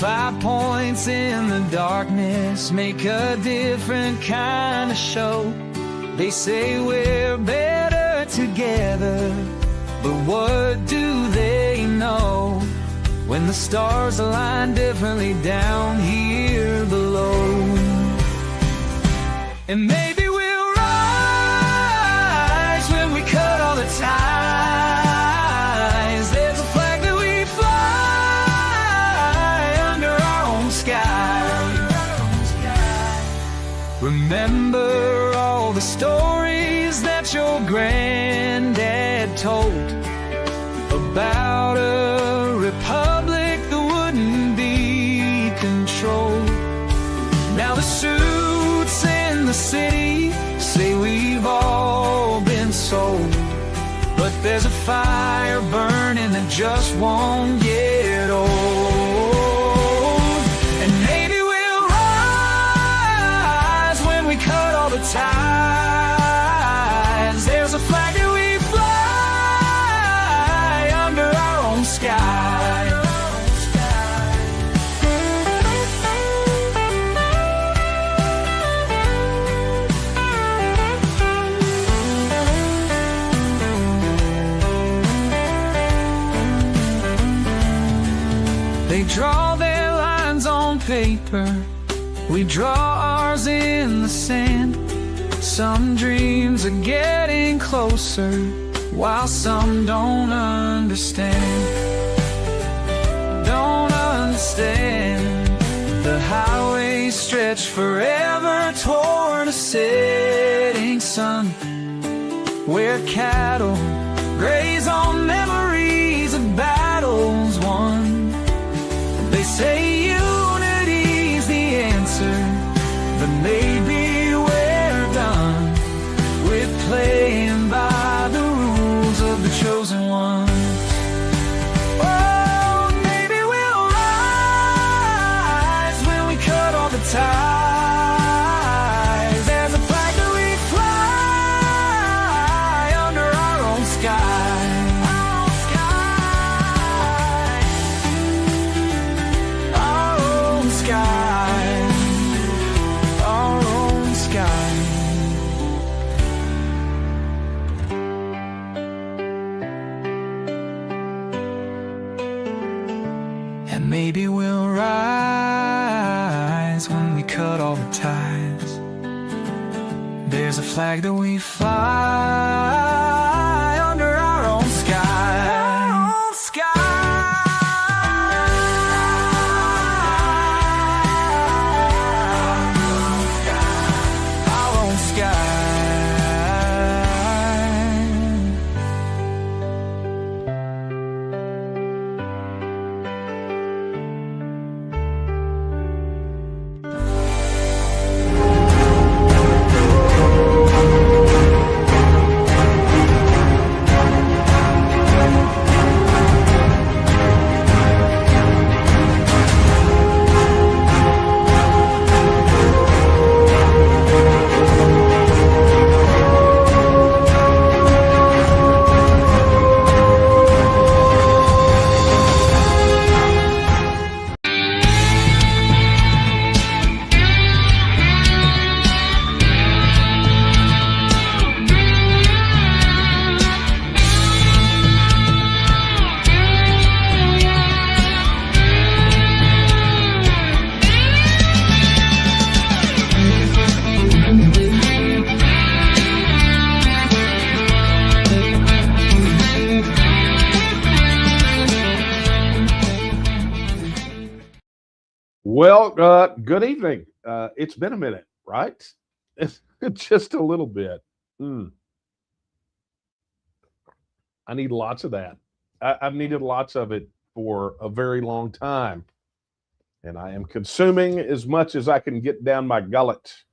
5 points in the darkness make a different kind of show. They say we're better together, but what do they know when the stars align differently down here below? And maybe we'll rise when we cut all the ties. There's a flag that we fly under our own sky. Remember all the stories that your granddad told about a republic that wouldn't be controlled. Now the suits in the city say we've all been sold, but there's a fire burning that just won't get old. And maybe we'll rise when we cut all the ties. There's a flag that we fly under our own sky. They draw their lines on paper, we draw ours in the sand. Some dreams are getting closer, while some don't understand. Don't understand. The highways stretch forever toward a setting sun, where cattle graze on memories of battles won. They say unity's the answer, but maybe we're done with playing by the rules of the chosen ones. Oh, maybe we'll rise when we cut all the ties. There's a flag that we fly under our own sky. Maybe we'll rise when we cut all the ties. There's a flag that we fly under our own sky. Our own sky. Our own sky. Well, good evening. It's been a minute, right? Just a little bit. I need lots of that. I've needed lots of it for a very long time. And I am consuming as much as I can get down my gullet.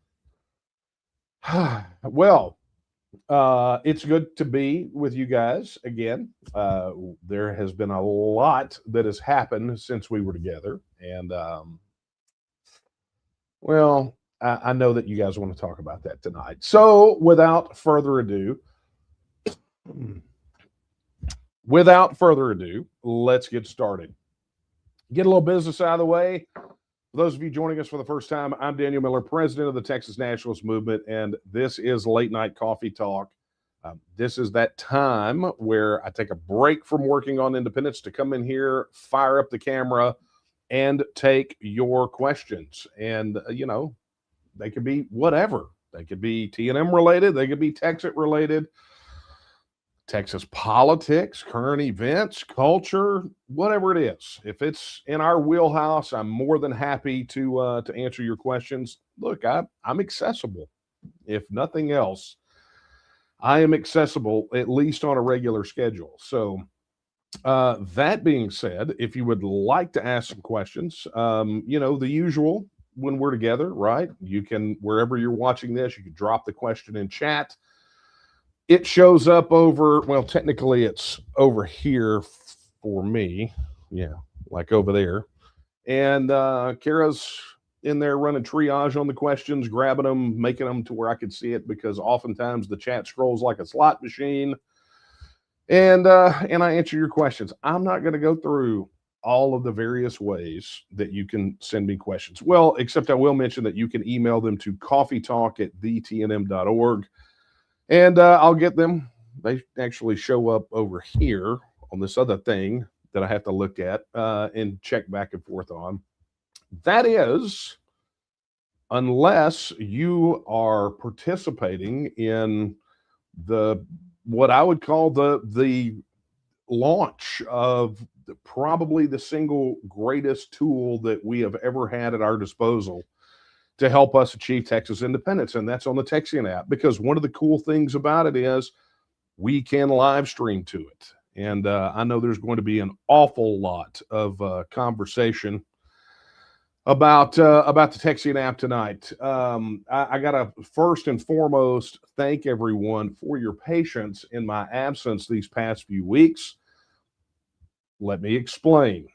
Well, it's good to be with you guys again. There has been a lot that has happened since we were together. And, well, I know that you guys want to talk about that tonight. So without further ado, let's get started. Get a little business out of the way. For those of you joining us for the first time, I'm Daniel Miller, president of the Texas Nationalist Movement, and this is Late Night Coffee Talk. This is that time where I take a break from working on independence to come in here, fire up the camera, and take your questions. And, they could be whatever. They could be T&M related. They could be Texas related. Texas politics, current events, culture, whatever it is. If it's in our wheelhouse, I'm more than happy to answer your questions. Look, I'm accessible. If nothing else, I am accessible at least on a regular schedule. So that being said, if you would like to ask some questions, the usual when we're together, right? You can, wherever you're watching this, you can drop the question in chat. It shows up over, well, technically it's over here for me. Yeah, like over there. And Kara's in there running triage on the questions, grabbing them, making them to where I could see it, because oftentimes the chat scrolls like a slot machine. And I answer your questions. I'm not going to go through all of the various ways that you can send me questions. Well, except I will mention that you can email them to coffeetalk@thetnm.org. And I'll get them. They actually show up over here on this other thing that I have to look at and check back and forth on. That is, unless you are participating in what I would call the launch of probably the single greatest tool that we have ever had at our disposal to help us achieve Texas independence, and that's on the TEXIAN app. Because one of the cool things about it is we can live stream to it, and I know there's going to be an awful lot of conversation about the TEXIAN app tonight. I gotta first and foremost thank everyone for your patience in my absence these past few weeks. Let me explain.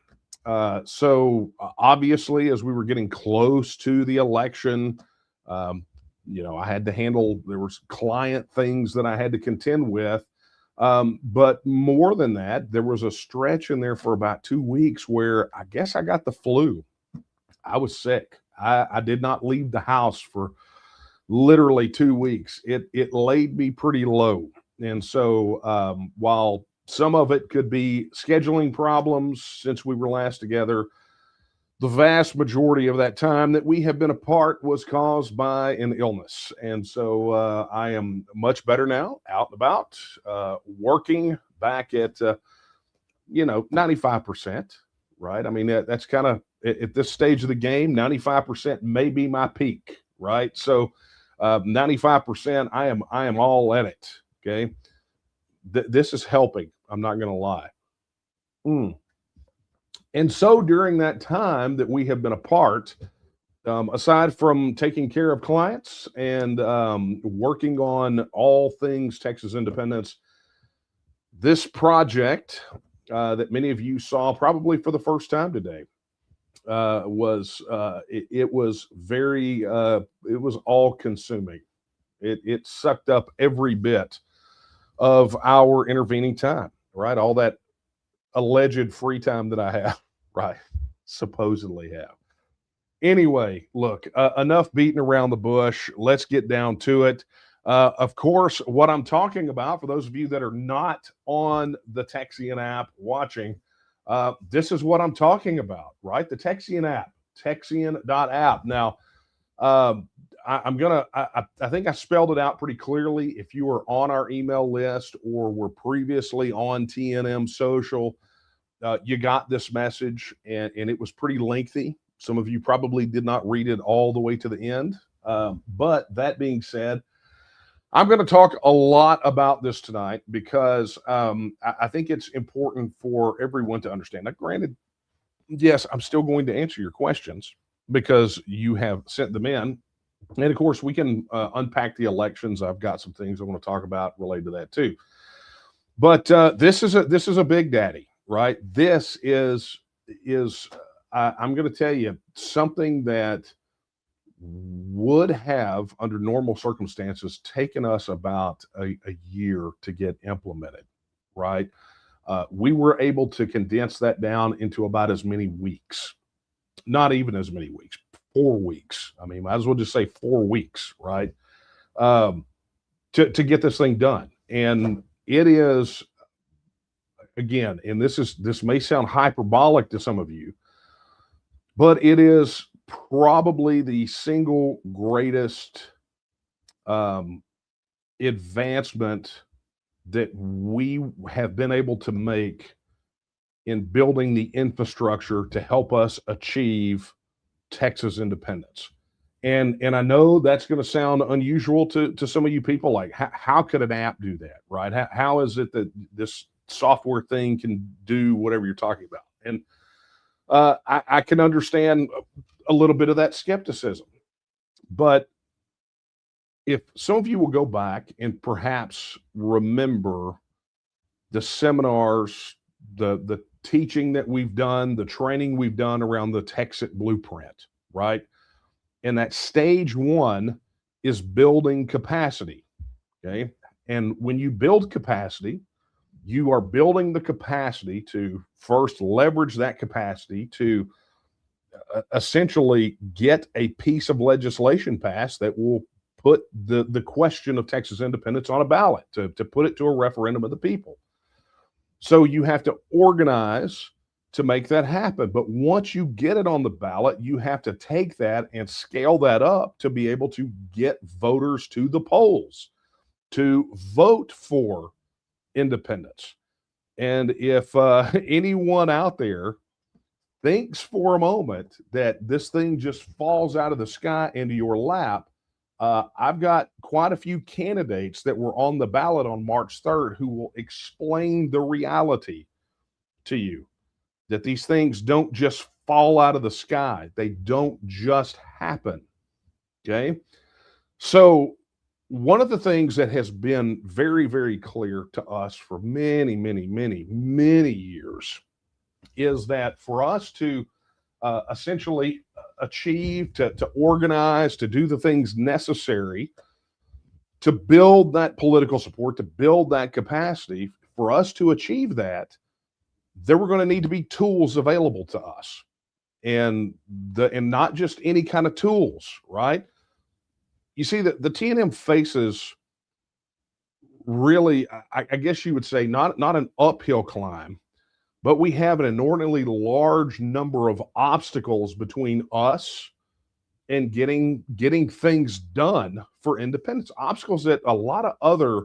So obviously, as we were getting close to the election, I had to handle, there was client things that I had to contend with. But more than that, there was a stretch in there for about 2 weeks where I guess I got the flu. I was sick. I did not leave the house for literally 2 weeks. It laid me pretty low. And so while some of it could be scheduling problems since we were last together, the vast majority of that time that we have been apart was caused by an illness. And so I am much better now, out and about, working back at, 95%, right? I mean, that's kind of, at this stage of the game, 95% may be my peak, right? So 95%, I am all at it, okay? This is helping. I'm not going to lie. And so during that time that we have been apart, aside from taking care of clients and working on all things Texas independence, this project that many of you saw probably for the first time today was all consuming. It sucked up every bit of our intervening time, right? All that alleged free time that I have, right? Supposedly have. Anyway, look, enough beating around the bush. Let's get down to it. Of course, what I'm talking about, for those of you that are not on the TEXIAN app watching, this is what I'm talking about, right? The TEXIAN app, texian.app. Now, I think I spelled it out pretty clearly. If you were on our email list or were previously on TNM social, you got this message, and it was pretty lengthy. Some of you probably did not read it all the way to the end. But that being said, I'm going to talk a lot about this tonight because I think it's important for everyone to understand. Now, granted, yes, I'm still going to answer your questions because you have sent them in. And of course, we can unpack the elections. I've got some things I want to talk about related to that too. But this is a big daddy, right? This is I'm going to tell you something that would have, under normal circumstances, taken us about a year to get implemented, right? We were able to condense that down into about as many weeks, not even as many weeks, 4 weeks. I mean, might as well just say 4 weeks, right? Um, to get this thing done. And it is, again, and this may sound hyperbolic to some of you, but it is probably the single greatest um, advancement that we have been able to make in building the infrastructure to help us achieve Texas independence. And I know that's going to sound unusual to some of you people. Like, how could an app do that, right? How is it that this software thing can do whatever you're talking about? And I can understand a little bit of that skepticism, but if some of you will go back and perhaps remember the seminars, the teaching that we've done, the training we've done around the Texan blueprint, right? And that stage one is building capacity. Okay. And when you build capacity, you are building the capacity to first leverage that capacity to essentially get a piece of legislation passed that will put the question of Texas independence on a ballot, to put it to a referendum of the people. So you have to organize to make that happen. But once you get it on the ballot, you have to take that and scale that up to be able to get voters to the polls to vote for independence. And if anyone out there thinks for a moment that this thing just falls out of the sky into your lap, I've got quite a few candidates that were on the ballot on March 3rd who will explain the reality to you, that these things don't just fall out of the sky. They don't just happen. Okay. So, one of the things that has been very, very clear to us for many, many, many, many years is that for us to essentially achieve, to organize, to do the things necessary to build that political support, to build that capacity, for us to achieve that, there were going to need to be tools available to us, and not just any kind of tools, right? You see that the TNM faces really, I guess you would say, not an uphill climb, but we have an inordinately large number of obstacles between us and getting things done for independence. Obstacles that a lot of other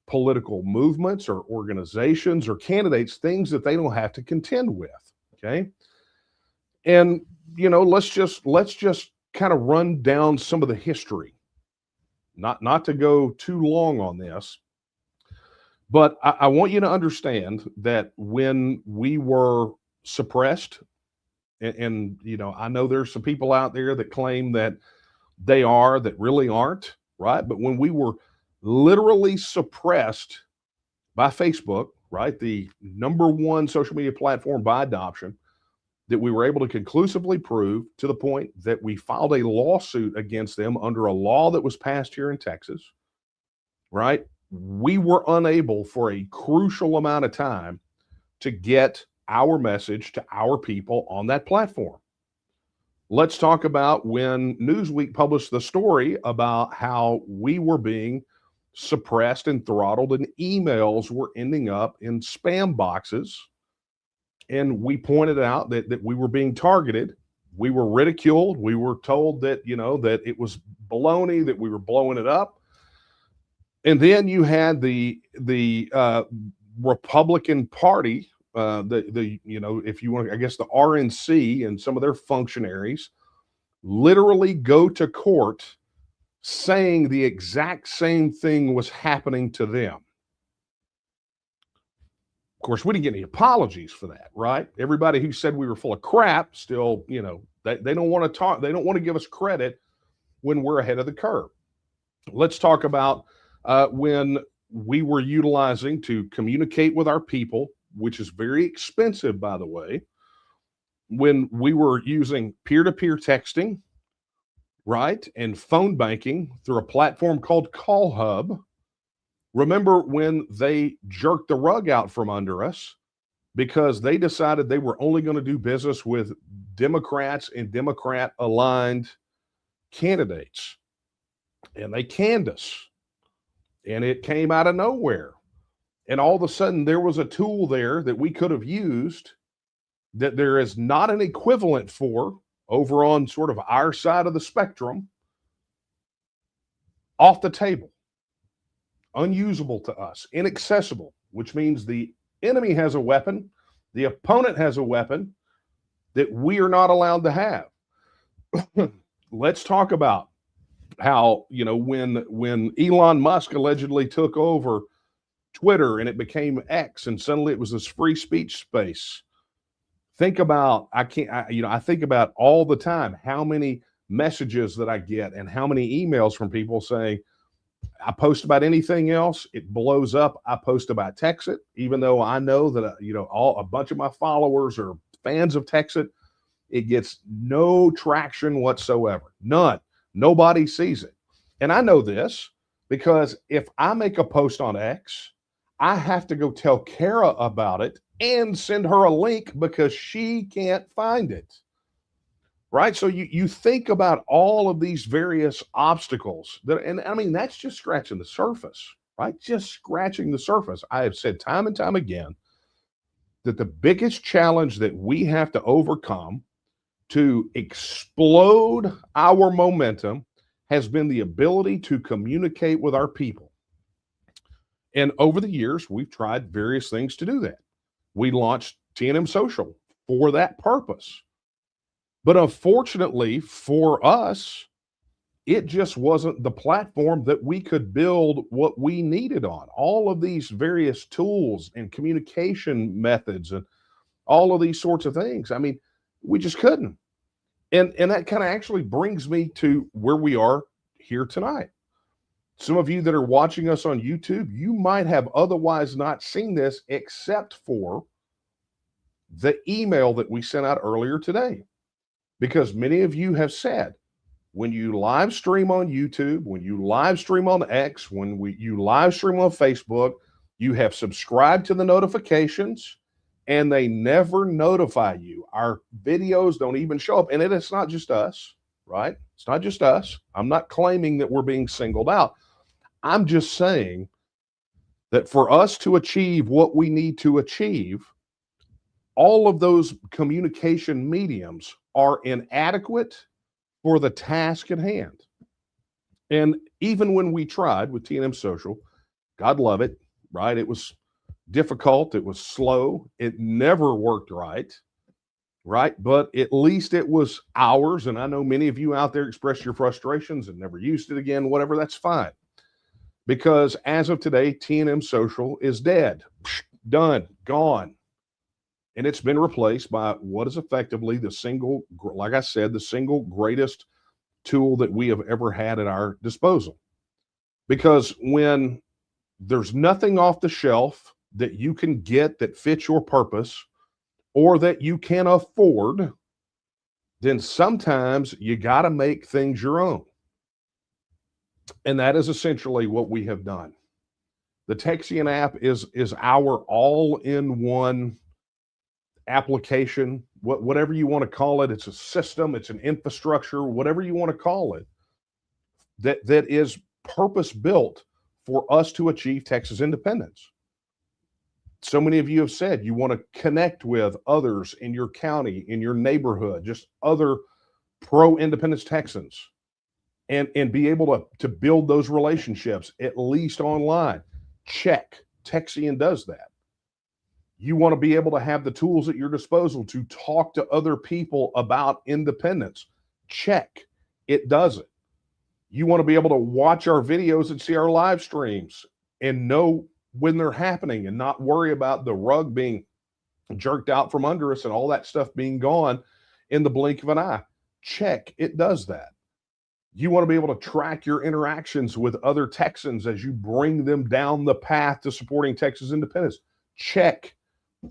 political movements or organizations or candidates, things that they don't have to contend with. Okay. And let's just kind of run down some of the history. Not to go too long on this, but I want you to understand that when we were suppressed, and I know there's some people out there that claim that they are, that really aren't, right? But when we were literally suppressed by Facebook, right, the number one social media platform by adoption, that we were able to conclusively prove, to the point that we filed a lawsuit against them under a law that was passed here in Texas, right? We were unable for a crucial amount of time to get our message to our people on that platform. Let's talk about when Newsweek published the story about how we were being suppressed and throttled, and emails were ending up in spam boxes. And we pointed out that we were being targeted. We were ridiculed. We were told that, that it was baloney, that we were blowing it up. And then you had the Republican Party, if you want, I guess the RNC and some of their functionaries literally go to court saying the exact same thing was happening to them. Of course, we didn't get any apologies for that, right? Everybody who said we were full of crap still, they don't want to talk. They don't want to give us credit when we're ahead of the curve. Let's talk about when we were utilizing to communicate with our people, which is very expensive, by the way, when we were using peer-to-peer texting, right, and phone banking through a platform called Call Hub, Remember when they jerked the rug out from under us because they decided they were only going to do business with Democrats and Democrat aligned candidates. And they canned us. And it came out of nowhere. And all of a sudden, there was a tool there that we could have used that there is not an equivalent for over on sort of our side of the spectrum, off the table, unusable to us, inaccessible, which means the enemy has a weapon, the opponent has a weapon that we are not allowed to have. Let's talk about how, when Elon Musk allegedly took over Twitter and it became X and suddenly it was this free speech space. Think about, I think about all the time how many messages that I get and how many emails from people saying, I post about anything else, it blows up. I post about Texan, even though I know that, a bunch of my followers are fans of Texan, it gets no traction whatsoever. None. Nobody sees it. And I know this because if I make a post on X, I have to go tell Kara about it and send her a link because she can't find it. Right? So you think about all of these various obstacles and I mean, that's just scratching the surface, right? Just scratching the surface. I have said time and time again that the biggest challenge that we have to overcome to explode our momentum has been the ability to communicate with our people. And over the years, we've tried various things to do that. We launched T&M Social for that purpose. But unfortunately for us, it just wasn't the platform that we could build what we needed on. All of these various tools and communication methods and all of these sorts of things. I mean, we just couldn't. And that kind of actually brings me to where we are here tonight. Some of you that are watching us on YouTube, you might have otherwise not seen this except for the email that we sent out earlier today. Because many of you have said, when you live stream on YouTube, when you live stream on X, you live stream on Facebook, you have subscribed to the notifications and they never notify you. Our videos don't even show up. And it's not just us, right? It's not just us. I'm not claiming that we're being singled out. I'm just saying that for us to achieve what we need to achieve, all of those communication mediums are inadequate for the task at hand. And even when we tried with T&M Social, God love it, right? It was difficult. It was slow. It never worked right? But at least it was ours. And I know many of you out there expressed your frustrations and never used it again, whatever, that's fine. Because as of today, T&M Social is dead, done, gone. And it's been replaced by what is effectively the single greatest tool that we have ever had at our disposal. Because when there's nothing off the shelf that you can get that fits your purpose or that you can afford, then sometimes you got to make things your own. And that is essentially what we have done. The TEXIAN app is our all-in-one application, whatever you want to call it. It's a system, it's an infrastructure, whatever you want to call it, that is purpose-built for us to achieve Texas independence. So many of you have said you want to connect with others in your county, in your neighborhood, just other pro-independence Texans, and be able to build those relationships, at least online. Check. TEXIAN does that. You want to be able to have the tools at your disposal to talk to other people about independence. Check. It does it. You want to be able to watch our videos and see our live streams and know when they're happening and not worry about the rug being jerked out from under us and all that stuff being gone in the blink of an eye. Check. It does that. You want to be able to track your interactions with other Texans as you bring them down the path to supporting Texas independence. Check.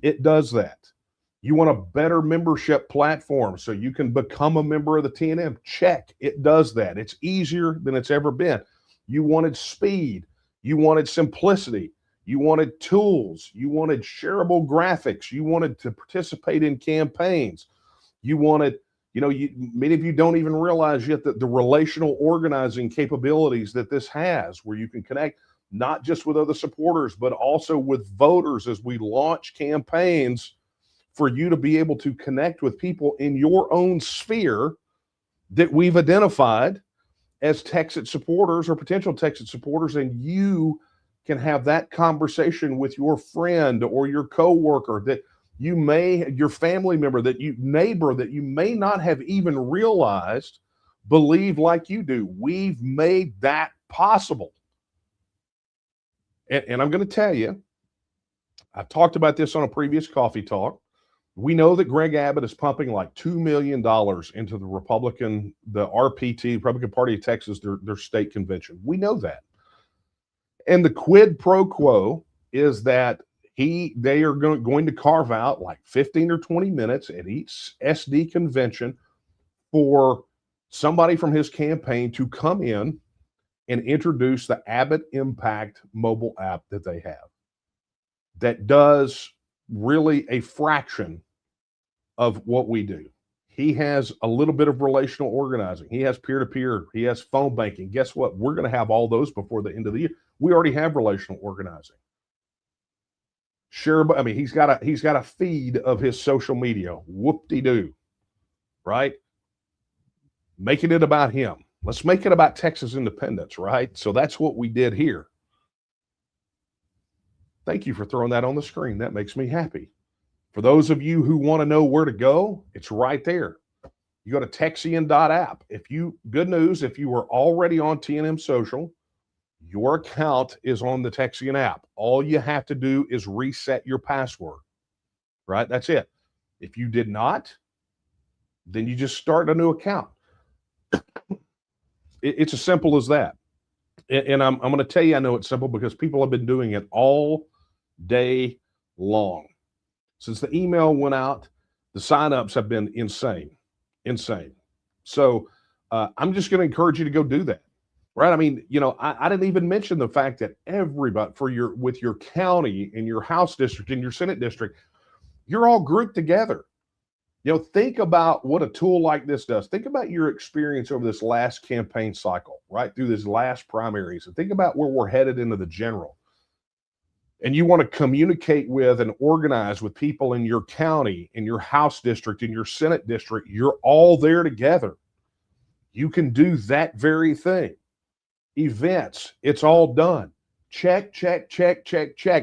It does that. You want a better membership platform so you can become a member of the T&M. Check. It does that. It's easier than it's ever been. You wanted speed. You wanted simplicity. You wanted tools. You wanted shareable graphics. You wanted to participate in campaigns. You wanted, many of you don't even realize yet that the relational organizing capabilities that this has, where you can connect not just with other supporters, but also with voters as we launch campaigns, for you to be able to connect with people in your own sphere that we've identified as Texan supporters or potential Texan supporters, and you can have that conversation with your friend or your coworker that your family member, neighbor that you may not have even realized believe like you do. We've made that possible. And I'm going to tell you, I've talked about this on a previous coffee talk. We know that Greg Abbott is pumping like $2 million into the RPT, Republican Party of Texas, their state convention. We know that. And the quid pro quo is that they are going to carve out like 15 or 20 minutes at each SD convention for somebody from his campaign to come in and introduce the Abbott Impact mobile app that they have that does really a fraction of what we do. He has a little bit of relational organizing. He has peer-to-peer. He has phone banking. Guess what? We're going to have all those before the end of the year. We already have relational organizing. Sure, but I mean, he's got a feed of his social media. Whoop-de-doo, right? Making it about him. Let's make it about Texas independence, right? So that's what we did here. Thank you for throwing that on the screen. That makes me happy. For those of you who want to know where to go, it's right there. You go to TEXIAN.app. Good news, if you were already on TNM Social, your account is on the TEXIAN app. All you have to do is reset your password, right? That's it. If you did not, then you just start a new account. It's as simple as that. And I'm going to tell you, I know it's simple because people have been doing it all day long. Since the email went out, the signups have been insane. So I'm just going to encourage you to go do that, right? I mean, I didn't even mention the fact that everybody with your county and your House district and your Senate district, you're all grouped together. Think about what a tool like this does. Think about your experience over this last campaign cycle, right? Through this last primaries, and think about where we're headed into the general. And you want to communicate with and organize with people in your county, in your House district, in your Senate district. You're all there together. You can do that very thing. Events, it's all done. Check.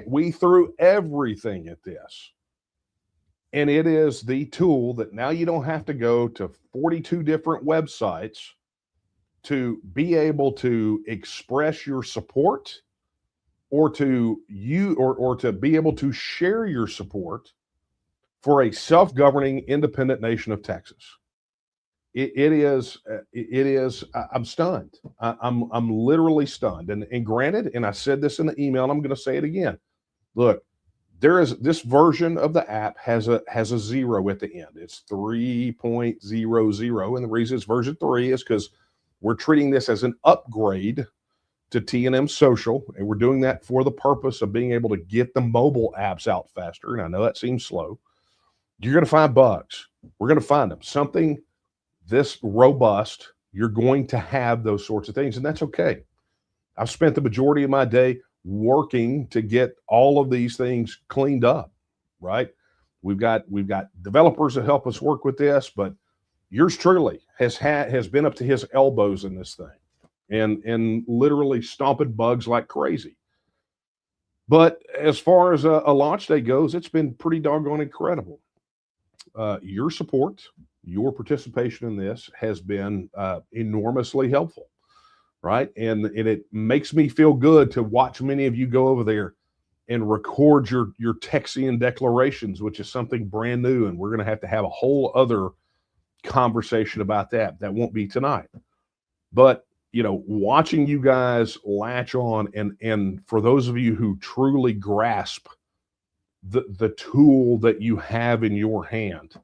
We threw everything at this. And it is the tool that now you don't have to go to 42 different websites to be able to express your support or to be able to share your support for a self-governing independent nation of Texas. It is. I'm stunned. I'm literally stunned. And granted, and I said this in the email, and I'm going to say it again. Look, this version of the app has a 0 at the end. It's 3.00, and the reason it's version 3 is because we're treating this as an upgrade to TNM Social, and we're doing that for the purpose of being able to get the mobile apps out faster. And I know that seems slow. You're going to find bugs. We're going to find them. Something this robust, you're going to have those sorts of things, and that's okay. I've spent the majority of my day working to get all of these things cleaned up, right? We've got developers that help us work with this, but yours truly has been up to his elbows in this thing and literally stomping bugs like crazy. But as far as a launch day goes, it's been pretty doggone incredible. Your support, your participation in this has been enormously helpful, right? And it makes me feel good to watch many of you go over there and record your TEXIAN declarations, which is something brand new, and we're going to have a whole other conversation about that. That won't be tonight. But watching you guys latch on, and for those of you who truly grasp the tool that you have in your hand,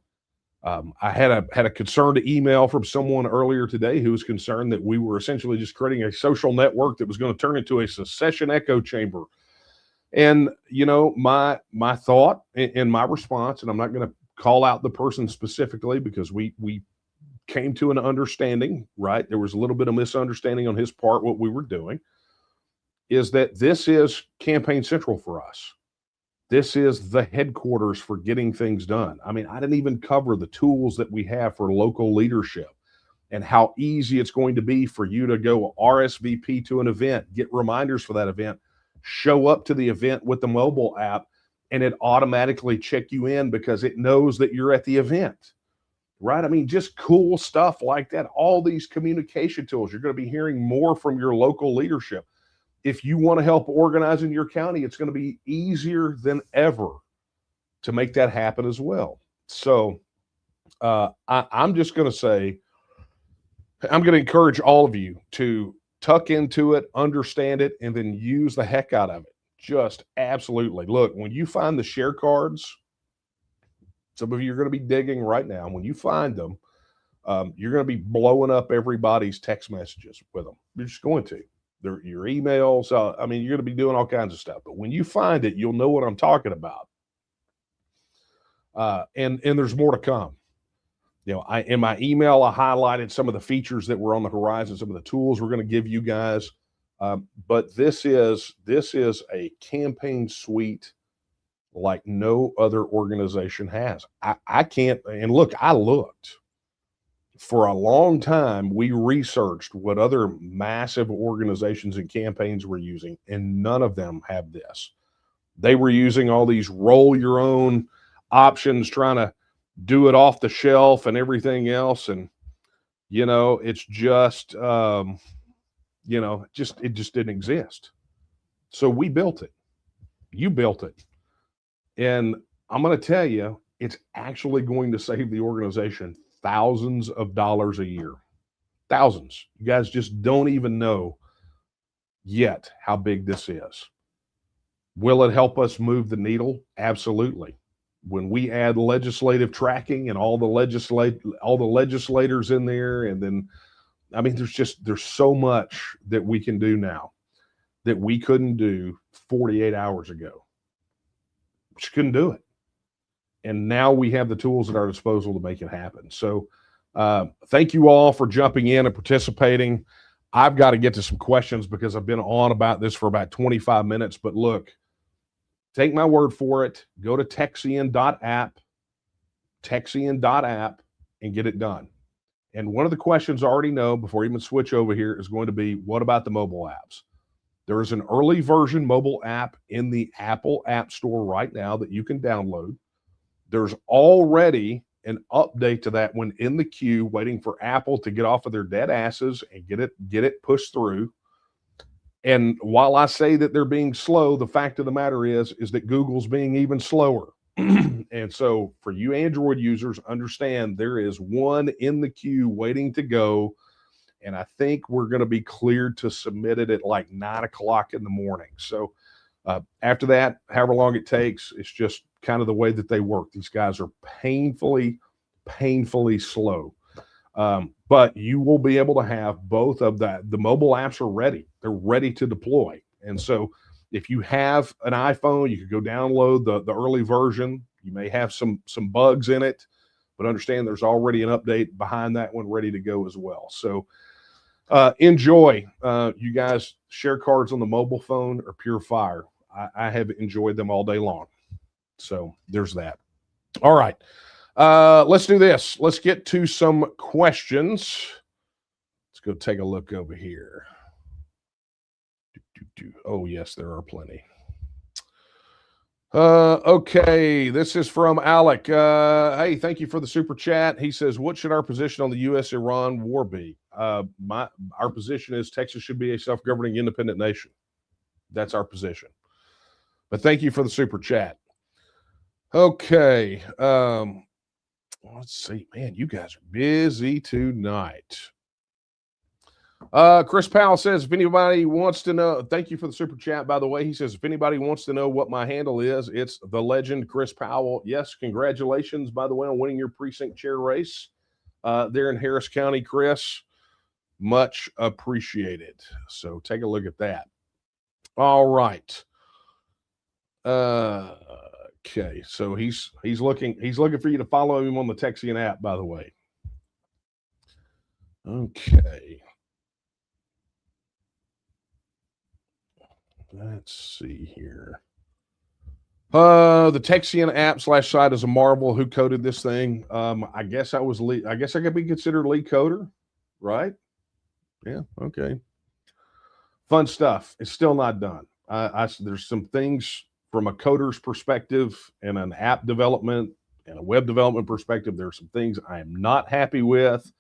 I had a concerned email from someone earlier today who was concerned that we were essentially just creating a social network that was going to turn into a secession echo chamber. And my thought and my response, and I'm not going to call out the person specifically because we came to an understanding, right? There was a little bit of misunderstanding on his part what we were doing, is that this is campaign central for us. This is the headquarters for getting things done. I mean, I didn't even cover the tools that we have for local leadership and how easy it's going to be for you to go RSVP to an event, get reminders for that event, show up to the event with the mobile app, and it automatically check you in because it knows that you're at the event, right? I mean, just cool stuff like that. All these communication tools, you're going to be hearing more from your local leadership. If you want to help organize in your county, it's going to be easier than ever to make that happen as well. So I'm just going to say, I'm going to encourage all of you to tuck into it, understand it, and then use the heck out of it. Just absolutely. Look, when you find the share cards, some of you are going to be digging right now. When you find them, you're going to be blowing up everybody's text messages with them. You're just going to. Your emails. I mean, you're going to be doing all kinds of stuff. But when you find it, you'll know what I'm talking about. And there's more to come. In my email, I highlighted some of the features that were on the horizon, some of the tools we're going to give you guys. But this is a campaign suite like no other organization has. I can't. And look, I looked. For a long time, we researched what other massive organizations and campaigns were using, and none of them have this. They were using all these roll your own options, trying to do it off the shelf and everything else. And, it's just, it just didn't exist. So we built it. You built it. And I'm going to tell you, it's actually going to save the organization thousands of dollars a year. Thousands. You guys just don't even know yet how big this is. Will it help us move the needle? Absolutely. When we add legislative tracking and all the legislators in there, and then, I mean, there's so much that we can do now that we couldn't do 48 hours ago. Just couldn't do it. And now we have the tools at our disposal to make it happen. So thank you all for jumping in and participating. I've got to get to some questions because I've been on about this for about 25 minutes. But look, take my word for it. Go to TEXIAN.app, and get it done. And one of the questions I already know before I even switch over here is going to be, what about the mobile apps? There is an early version mobile app in the Apple App Store right now that you can download. There's already an update to that one in the queue, waiting for Apple to get off of their dead asses and get it pushed through. And while I say that they're being slow, the fact of the matter is that Google's being even slower. And so for you Android users, understand there is one in the queue waiting to go. And I think we're going to be cleared to submit it at like 9 o'clock in the morning. So after that, however long it takes, it's just kind of the way that they work. These guys are painfully slow. But you will be able to have both of that. The mobile apps are ready. They're ready to deploy. And so if you have an iPhone, you could go download the early version. You may have some bugs in it, but understand there's already an update behind that one ready to go as well. So enjoy. You guys, share cards on the mobile phone are pure fire. I have enjoyed them all day long. So there's that. All right. Let's do this. Let's get to some questions. Let's go take a look over here. Oh, yes, there are plenty. Okay, this is from Alec. Hey, thank you for the super chat. He says, what should our position on the U.S.-Iran war be? Our position is Texas should be a self-governing independent nation. That's our position. But thank you for the super chat. Okay. Let's see. Man, you guys are busy tonight. Chris Powell says, if anybody wants to know, thank you for the super chat, by the way. He says, if anybody wants to know what my handle is, it's the legend Chris Powell. Yes, congratulations, by the way, on winning your precinct chair race there in Harris County, Chris. Much appreciated. So take a look at that. All right. Okay, so he's looking for you to follow him on the TEXIAN app, by the way. Okay. Let's see here. The TEXIAN app / site is a marvel. Who coded this thing? I guess I guess I could be considered lead coder, right? Yeah. Okay. Fun stuff. It's still not done. There's some things from a coder's perspective and an app development and a web development perspective. There are some things I am not happy with,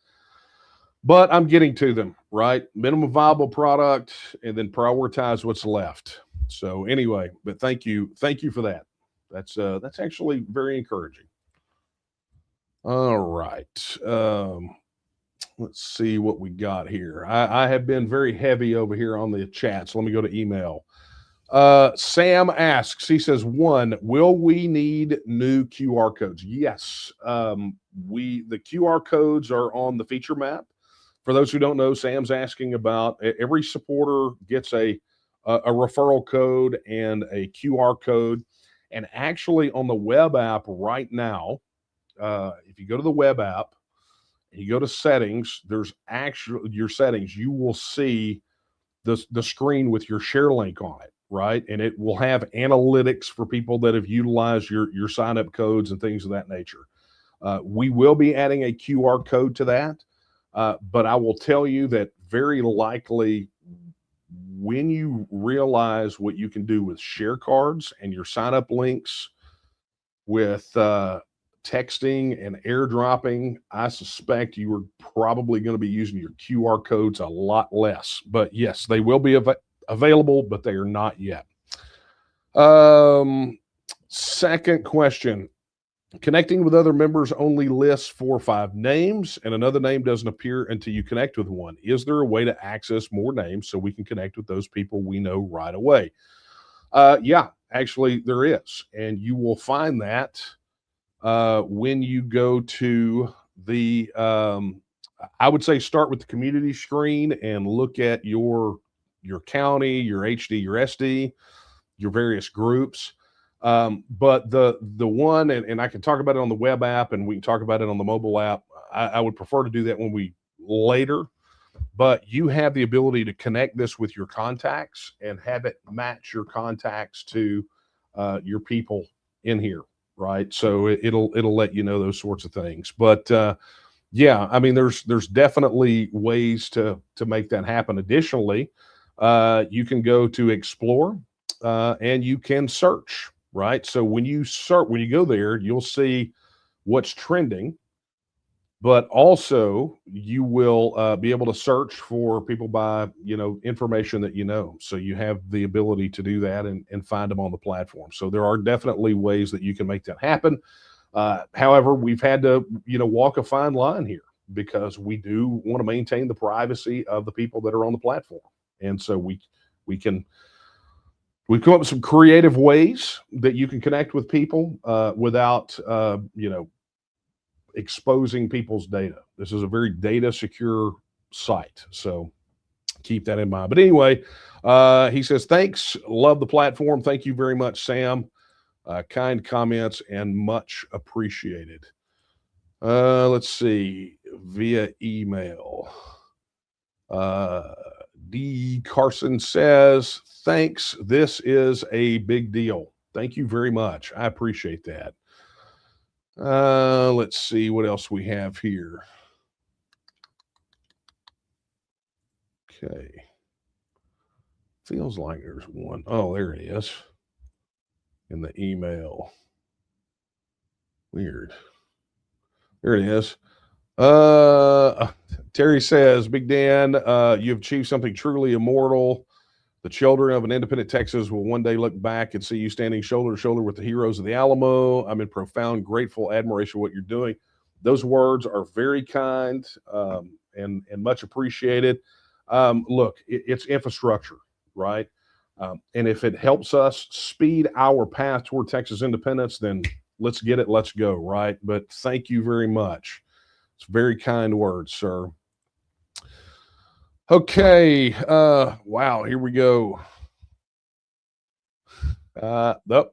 but I'm getting to them, right? Minimum viable product, and then prioritize what's left. So anyway, but thank you for that. That's actually very encouraging. All right. Let's see what we got here. I have been very heavy over here on the chat, so let me go to email. Sam asks, he says, one, will we need new QR codes? Yes. The QR codes are on the feature map. For those who don't know, Sam's asking about every supporter gets a referral code and a QR code. And actually on the web app right now, if you go to the web app and you go to settings, there's actually your settings, you will see the screen with your share link on it, right? And it will have analytics for people that have utilized your sign up codes and things of that nature. We will be adding a QR code to that. But I will tell you that very likely when you realize what you can do with share cards and your sign up links with texting and airdropping, I suspect you are probably going to be using your QR codes a lot less. But yes, they will be available, but they are not yet. Second question. Connecting with other members only lists 4 or 5 names, and another name doesn't appear until you connect with one. Is there a way to access more names so we can connect with those people we know right away? Yeah, actually there is. And you will find that when you go to the, I would say start with the community screen and look at your county, your HD, your SD, your various groups. But the one, and I can talk about it on the web app and we can talk about it on the mobile app. I would prefer to do that later, but you have the ability to connect this with your contacts and have it match your contacts to your people in here, right? So it'll let you know those sorts of things. But yeah, I mean, there's definitely ways to make that happen. Additionally, you can go to Explore and you can search. Right. So when you go there, you'll see what's trending, but also you will be able to search for people by, information that, so you have the ability to do that and find them on the platform. So there are definitely ways that you can make that happen. However, we've had to, walk a fine line here because we do want to maintain the privacy of the people that are on the platform. And so we've come up with some creative ways that you can connect with people without, exposing people's data. This is a very data secure site. So keep that in mind. But anyway, he says, thanks. Love the platform. Thank you very much, Sam. Kind comments and much appreciated. Let's see, via email. D. Carson says, thanks. This is a big deal. Thank you very much. I appreciate that. Let's see what else we have here. Okay. Feels like there's one. Oh, there it is. In the email. Weird. There it is. Terry says, Big Dan, you've achieved something truly immortal. The children of an independent Texas will one day look back and see you standing shoulder to shoulder with the heroes of the Alamo. I'm in profound, grateful admiration of what you're doing. Those words are very kind and much appreciated. Look, it's infrastructure, right? And if it helps us speed our path toward Texas independence, then let's get it. Let's go, right? But thank you very much. It's very kind words, sir. Okay. Wow. Here we go.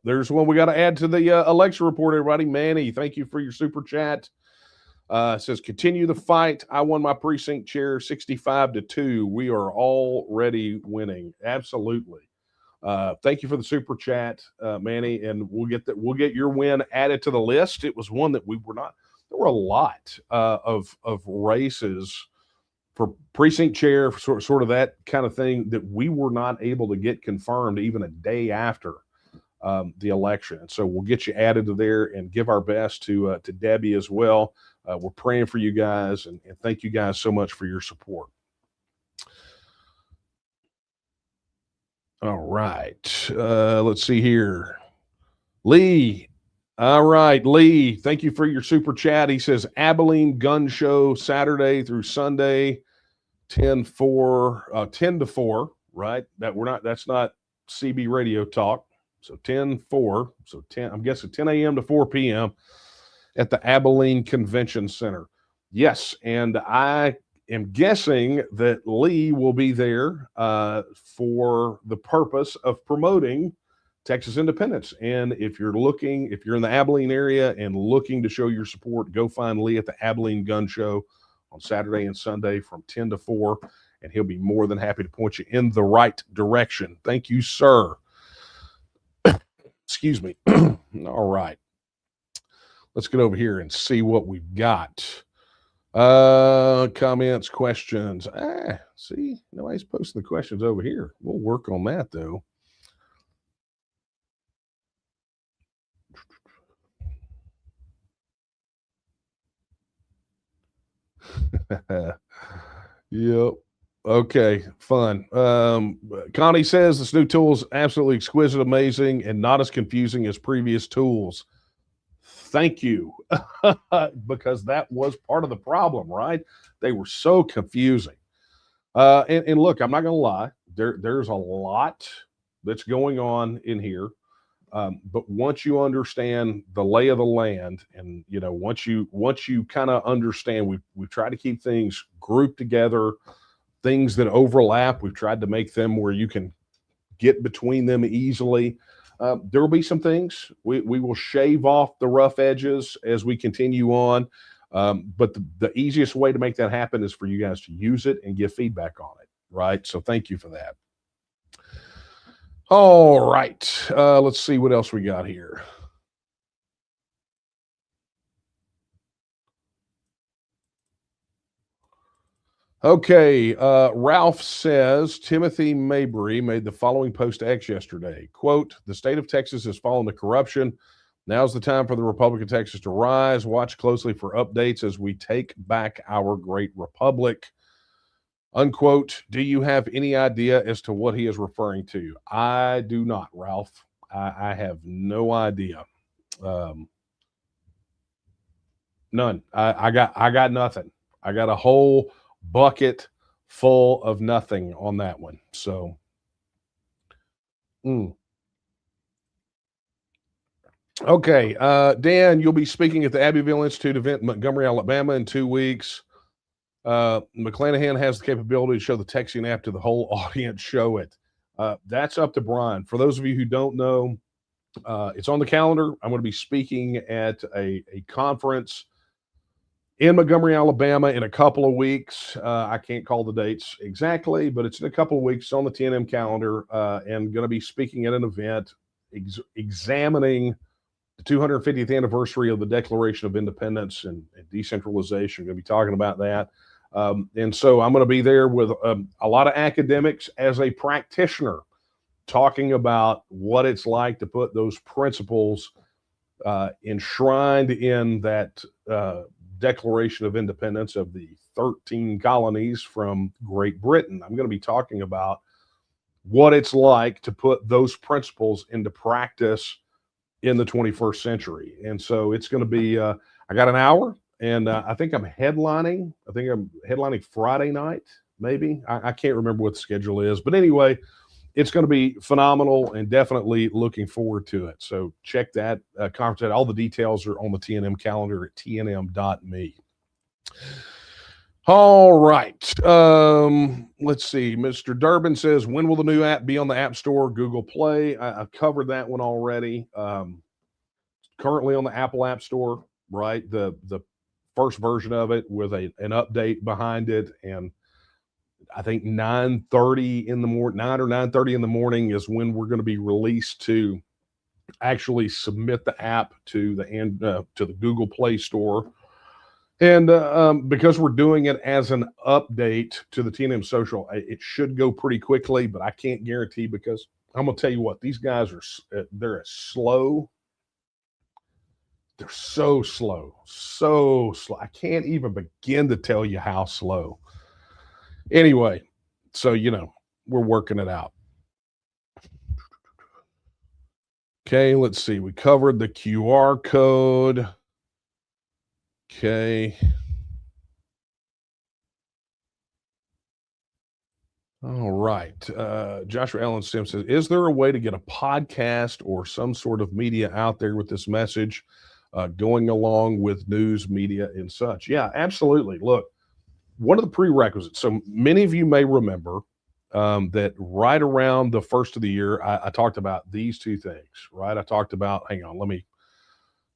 There's one we got to add to the election report, everybody. Manny, thank you for your super chat. Says, continue the fight. I won my precinct chair 65-2. We are already winning. Absolutely. Thank you for the super chat, Manny, and we'll get your win added to the list. It was one that we were not. There were a lot of races for precinct chair, sort of that kind of thing that we were not able to get confirmed even a day after the election. And so we'll get you added to there and give our best to Debbie as well. We're praying for you guys, and thank you guys so much for your support. All right. Let's see here. Lee. All right, Lee. Thank you for your super chat. He says Abilene Gun Show Saturday through Sunday, 10 to 4, right? That's not CB radio talk. So 10-4. So 10, I'm guessing 10 a.m. to 4 p.m. at the Abilene Convention Center. Yes, and I am guessing that Lee will be there for the purpose of promoting Texas independence. And if you're in the Abilene area and looking to show your support, go find Lee at the Abilene Gun Show on Saturday and Sunday from 10 to 4, and he'll be more than happy to point you in the right direction. Thank you, sir. Excuse me. All right. Let's get over here and see what we've got. Comments, questions. See, nobody's posting the questions over here. We'll work on that, though. Yep. Okay, fun. Connie says this new tool is absolutely exquisite, amazing, and not as confusing as previous tools. Thank you. Because that was part of the problem, right? They were so confusing. And look, I'm not going to lie. There's a lot that's going on in here. But once you understand the lay of the land, and once you kind of understand, we've tried to keep things grouped together, things that overlap. We've tried to make them where you can get between them easily. There will be some things we will shave off the rough edges as we continue on. But the easiest way to make that happen is for you guys to use it and give feedback on it. Right. So thank you for that. All right. Let's see what else we got here. Okay. Ralph says Timothy Mabry made the following post to X yesterday. Quote, the state of Texas has fallen to corruption. Now's the time for the Republic of Texas to rise. Watch closely for updates as we take back our great republic. Unquote. Do you have any idea as to what he is referring to? I do not, Ralph. I have no idea. None. I got nothing. I got a whole bucket full of nothing on that one. So, okay. Dan, you'll be speaking at the Abbeville Institute event in Montgomery, Alabama in 2 weeks. McClanahan has the capability to show the TEXIAN app to the whole audience. Show it. That's up to Brian. For those of you who don't know, it's on the calendar. I'm going to be speaking at a conference in Montgomery, Alabama in a couple of weeks. I can't call the dates exactly, but it's in a couple of weeks. It's on the TNM calendar, and going to be speaking at an event examining the 250th anniversary of the Declaration of Independence and decentralization. We're going to be talking about that. And so I'm going to be there with a lot of academics as a practitioner, talking about what it's like to put those principles enshrined in that Declaration of Independence of the 13 colonies from Great Britain. I'm going to be talking about what it's like to put those principles into practice in the 21st century. And so it's going to be, I got an hour, and I think I'm headlining. I think I'm headlining Friday night maybe. I can't remember what the schedule is. But anyway, it's going to be phenomenal and definitely looking forward to it. So check that conference out. All the details are on the TNM calendar at tnm.me. All right. Let's see. Mr. Durbin says, when will the new app be on the App Store, Google Play? I've covered that one already. Currently on the Apple App Store, right? The first version of it with an update behind it. And I think 9:30 in the morning, 9 or 9:30 in the morning is when we're going to be released to actually submit the app to the Google Play Store. And because we're doing it as an update to the TNM Social, it should go pretty quickly, but I can't guarantee because I'm going to tell you what, these guys are, they're as slow. They're so slow. I can't even begin to tell you how slow. Anyway, so, we're working it out. Okay, let's see. We covered the QR code. Okay. All right. Joshua Allen Sims says, is there a way to get a podcast or some sort of media out there with this message going along with news, media, and such? Yeah, absolutely. Look, one of the prerequisites, so many of you may remember that right around the first of the year, I talked about these two things, right? I talked about, hang on, let me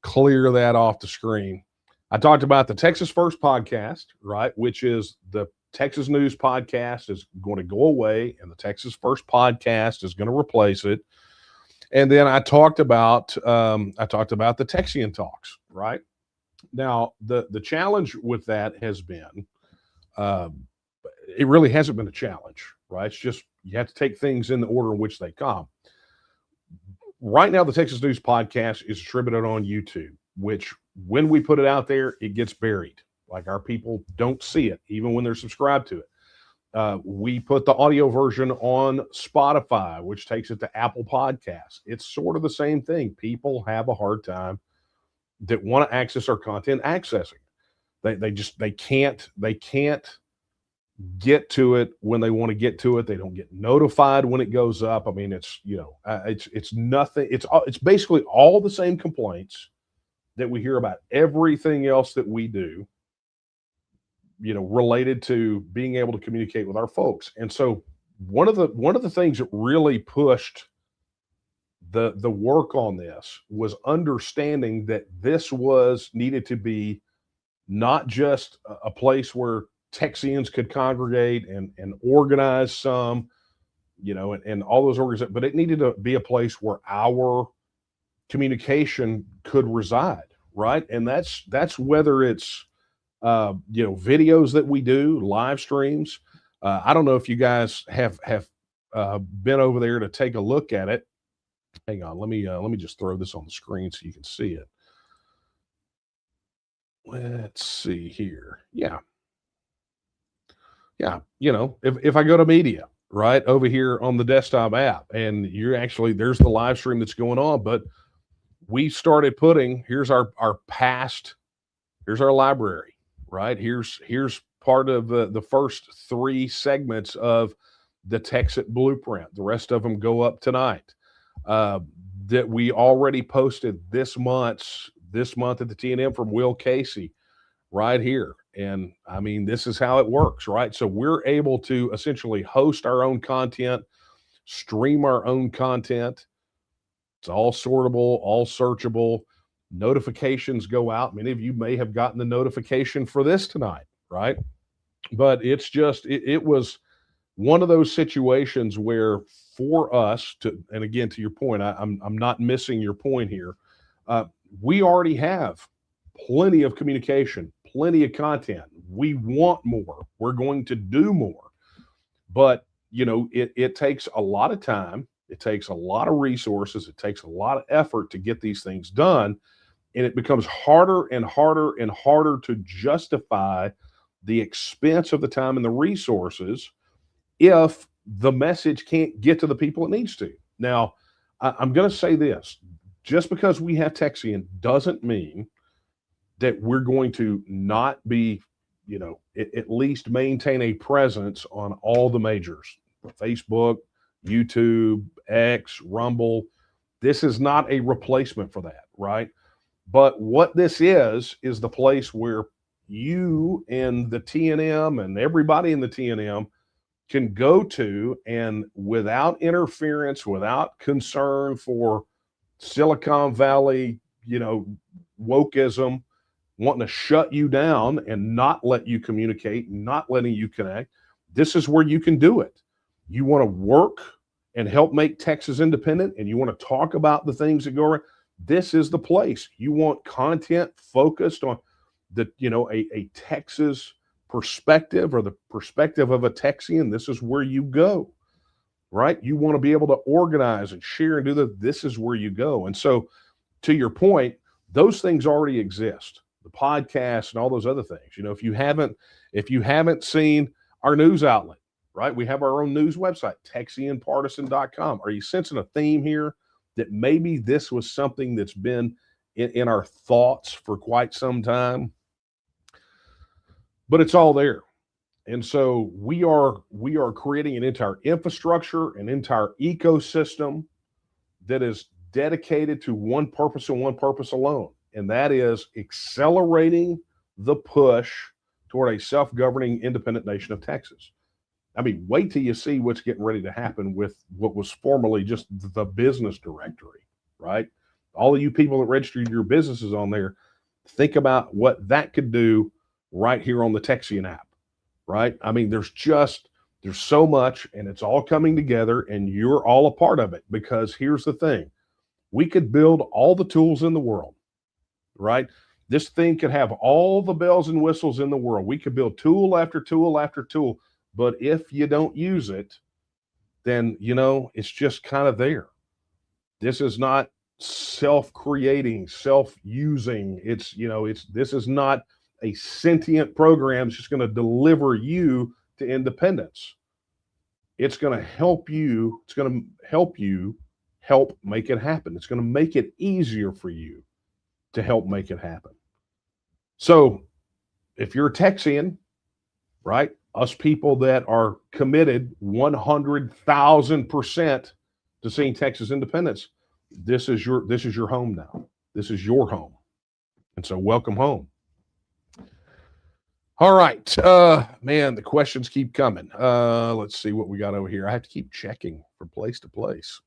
clear that off the screen. I talked about the Texas First podcast, right? Which is the Texas News podcast is going to go away and the Texas First podcast is going to replace it. And then I talked about the TEXIAN talks, right? Now, the challenge with that has been, it really hasn't been a challenge, right? It's just you have to take things in the order in which they come. Right now, the Texas News podcast is distributed on YouTube, which when we put it out there, it gets buried. Like our people don't see it, even when they're subscribed to it. We put the audio version on Spotify, which takes it to Apple Podcasts. It's sort of the same thing. People have a hard time that want to access our content accessing. They can't get to it when they want to get to it. They don't get notified when it goes up. I mean, it's nothing. It's basically all the same complaints that we hear about everything else that we do, related to being able to communicate with our folks. And so one of the things that really pushed the work on this was understanding that this was needed to be not just a place where TEXIANS could congregate and organize some, and all those organizations, but it needed to be a place where our communication could reside, right? And that's whether it's videos that we do, live streams. I don't know if you guys have been over there to take a look at it. Hang on, let me just throw this on the screen so you can see it. Let's see here. Yeah. If I go to media, right over here on the desktop app, and there's the live stream that's going on, but we started putting, here's our library, right? Here's part of the first 3 segments of the Texan blueprint. The rest of them go up tonight. That we already posted this month at the TNM from Will Casey right here. And I mean, this is how it works, right? So we're able to essentially host our own content, stream our own content. It's all sortable, all searchable. Notifications go out. Many of you may have gotten the notification for this tonight, right? But it's just, it was one of those situations where for us to, and again, to your point, I'm not missing your point here. We already have plenty of communication, plenty of content. We want more. We're going to do more. But, it takes a lot of time. It takes a lot of resources. It takes a lot of effort to get these things done. And it becomes harder and harder and harder to justify the expense of the time and the resources if the message can't get to the people it needs to. Now, I'm going to say this. Just because we have TEXIAN doesn't mean that we're going to not be at least maintain a presence on all the majors: Facebook, YouTube, X, Rumble. This is not a replacement for that, right? But what this is the place where you and the TNM and everybody in the TNM can go to, and without interference, without concern for Silicon Valley, wokeism, wanting to shut you down and not let you communicate, not letting you connect, this is where you can do it. You want to work and help make Texas independent, and you want to talk about the things that go around, this is the place. You want content focused on a Texas perspective, or the perspective of a Texian, this is where you go, right? You want to be able to organize and share and do this is where you go. And so, to your point, those things already exist. The podcast and all those other things. If you haven't seen our news outlet, right? We have our own news website, TexianPartisan.com. Are you sensing a theme here that maybe this was something that's been in our thoughts for quite some time? But it's all there. And so we are creating an entire infrastructure, an entire ecosystem that is dedicated to one purpose and one purpose alone. And that is accelerating the push toward a self-governing independent nation of Texas. I mean, wait till you see what's getting ready to happen with what was formerly just the business directory, right? All of you people that registered your businesses on there, think about what that could do right here on the TEXIAN app, right? I mean, there's so much, and it's all coming together, and you're all a part of it. Because here's the thing, we could build all the tools in the world, right? This thing could have all the bells and whistles in the world. We could build tool after tool after tool, but if you don't use it, then, it's just kind of there. This is not self-creating, self-using. This is not a sentient program that's just going to deliver you to independence. It's going to help you. It's going to help you help make it happen. It's going to make it easier for you to help make it happen. So if you're a Texian, right, us people that are committed 100,000% to seeing Texas independence, this is your home now. This is your home. And so welcome home. All right. Man, the questions keep coming. Let's see what we got over here. I have to keep checking from place to place.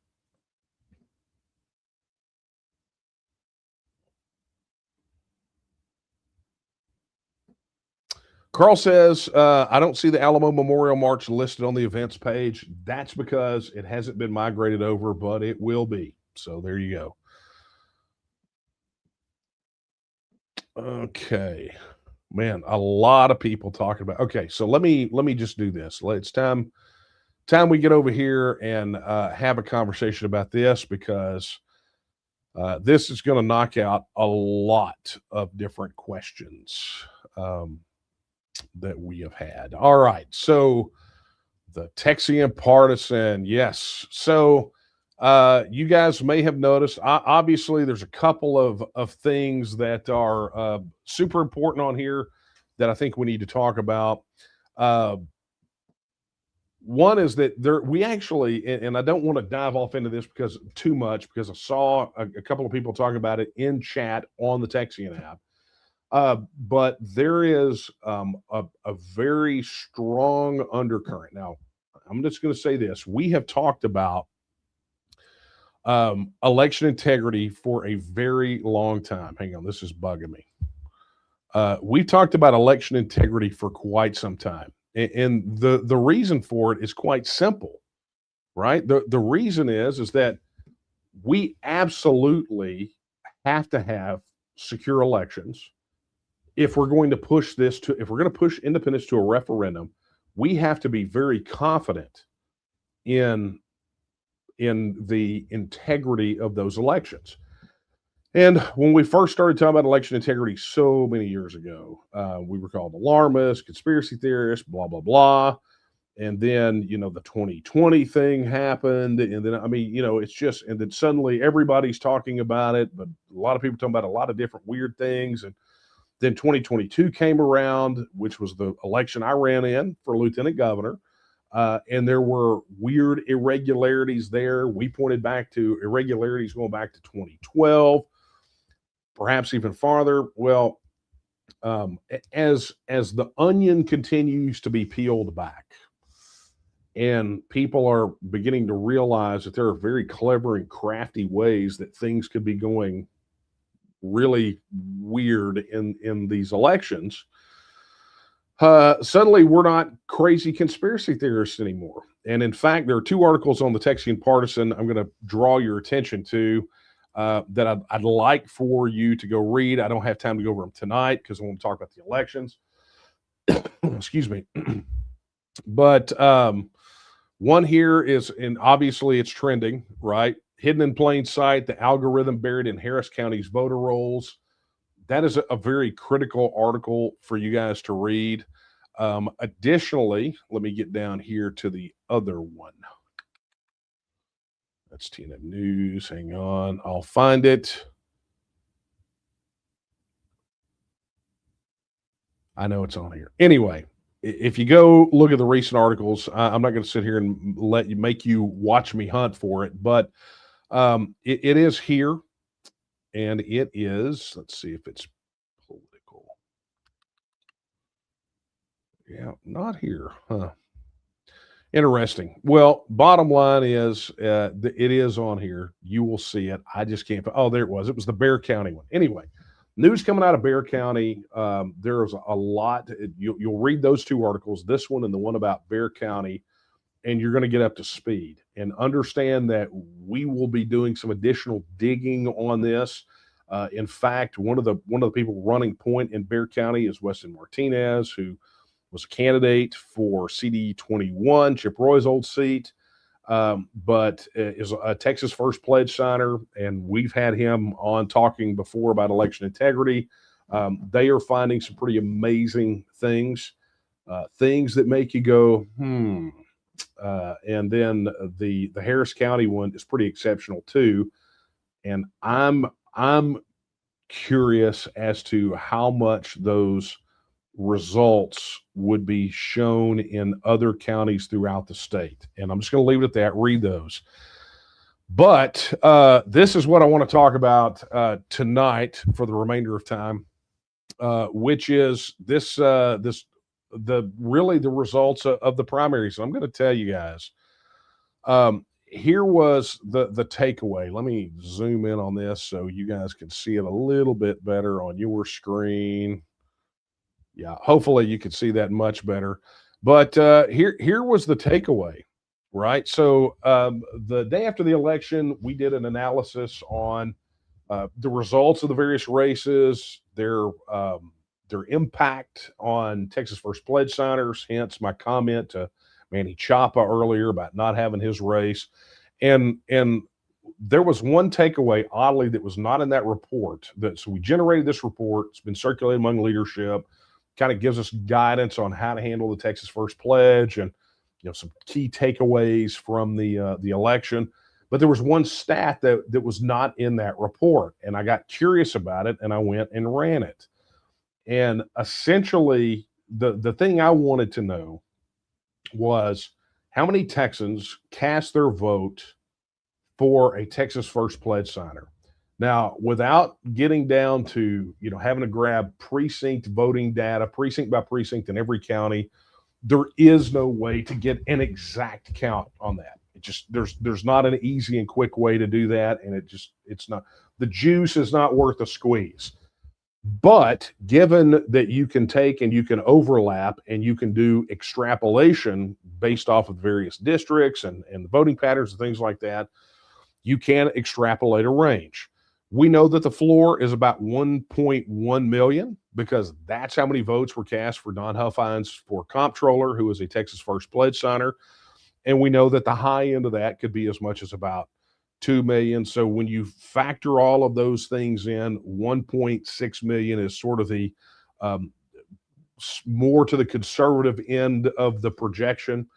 Carl says, I don't see the Alamo Memorial March listed on the events page. That's because it hasn't been migrated over, but it will be. So there you go. Okay. Man, a lot of people talking about. Okay, so let me just do this. It's time we get over here and have a conversation about this, because this is going to knock out a lot of different questions that we have had. All right, so the Texian Partisan, yes. So you guys may have noticed, obviously there's a couple of things that are super important on here that I think we need to talk about. One is that we actually, and I don't want to dive off into this because too much, because I saw a couple of people talking about it in chat on the TEXIAN app. But there is a very strong undercurrent. Now, I'm just going to say this. We have talked about election integrity for a very long time. Hang on, this is bugging me. We've talked about election integrity for quite some time. And the reason for it is quite simple, right? The reason is that we absolutely have to have secure elections. If we're going to push independence to a referendum, we have to be very confident in the integrity of those elections. And when we first started talking about election integrity so many years ago, we were called alarmists, conspiracy theorists, blah, blah, blah. And then, the 2020 thing happened. And then, it's just, and then suddenly everybody's talking about it, but a lot of people talking about a lot of different weird things. And Then 2022 came around, which was the election I ran in for lieutenant governor. And there were weird irregularities there. We pointed back to irregularities going back to 2012, perhaps even farther. Well, as the onion continues to be peeled back, and people are beginning to realize that there are very clever and crafty ways that things could be going really weird in these elections. Suddenly, we're not crazy conspiracy theorists anymore. And in fact, there are two articles on the Texian Partisan I'm going to draw your attention to that I'd like for you to go read. I don't have time to go over them tonight because I want to talk about the elections. Excuse me. But one here is, and obviously it's trending, right? Hidden in plain sight, the algorithm buried in Harris County's voter rolls. That is a very critical article for you guys to read. Additionally, let me get down here to the other one. That's TNF News. Hang on. I'll find it. I know it's on here. Anyway, if you go look at the recent articles, I'm not going to sit here and make you watch me hunt for it, but it is here. And it is, let's see if it's political. Yeah, not here. Huh. Interesting. Well, bottom line is it is on here. You will see it. I just can't. Oh, there it was. It was the Bexar County one. Anyway, news coming out of Bexar County. There's a lot. You'll read those two articles, this one and the one about Bexar County, and you're going to get up to speed and understand that we will be doing some additional digging on this. In fact, one of the people running point in Bexar County is Weston Martinez, who was a candidate for CD 21, Chip Roy's old seat, but is a Texas First Pledge signer, and we've had him on talking before about election integrity. They are finding some pretty amazing things that make you go, and then the Harris County one is pretty exceptional too. And I'm curious as to how much those results would be shown in other counties throughout the state. And I'm just going to leave it at that. Read those. But this is what I want to talk about tonight for the remainder of time, which is the results of the primaries. So I'm going to tell you guys. Here was the takeaway. Let me zoom in on this so you guys can see it a little bit better on your screen. Yeah, hopefully you can see that much better. But here was the takeaway, right? So the day after the election, we did an analysis on the results of the various races, their impact on Texas First Pledge signers, hence my comment to Manny Chapa earlier about not having his race. And there was one takeaway, oddly, that was not in that report. So we generated this report. It's been circulated among leadership, kind of gives us guidance on how to handle the Texas First Pledge and some key takeaways from the election. But there was one stat that was not in that report, and I got curious about it, and I went and ran it. And essentially, the thing I wanted to know was how many Texans cast their vote for a Texas First Pledge signer. Now, without getting down to having to grab precinct voting data, precinct by precinct in every county, there is no way to get an exact count on that. It just there's not an easy and quick way to do that, and it's not, the juice is not worth the squeeze. But given that you can take and you can overlap and you can do extrapolation based off of various districts and the voting patterns and things like that, you can extrapolate a range. We know that the floor is about 1.1 million because that's how many votes were cast for Don Huffines for comptroller, who is a Texas First Pledge signer. And we know that the high end of that could be as much as about 2 million. So when you factor all of those things in, 1.6 million is sort of the more to the conservative end of the projection.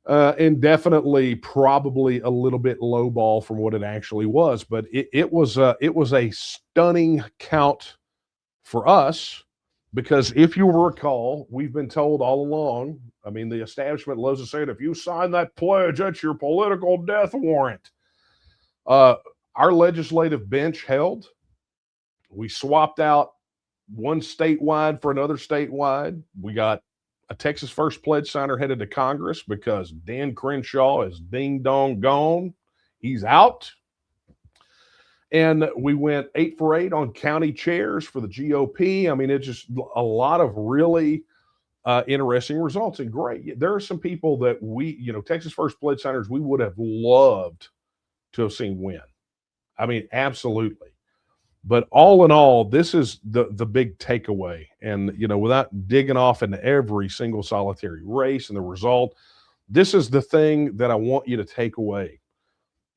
And definitely probably a little bit low ball from what it actually was, but it was a stunning count for us, because if you recall, we've been told all along, I mean, the establishment loves to say it, if you sign that pledge, that's your political death warrant. Our legislative bench held. We swapped out one statewide for another statewide. We got a Texas First pledge signer headed to Congress because Dan Crenshaw is ding dong gone. He's out. And we went 8 for 8 on county chairs for the GOP. I mean, it's just a lot of really interesting results and great. There are some people that Texas First pledge signers, we would have loved to have seen win. I mean, absolutely. But all in all, this is the big takeaway. And, without digging off into every single solitary race and the result, this is the thing that I want you to take away,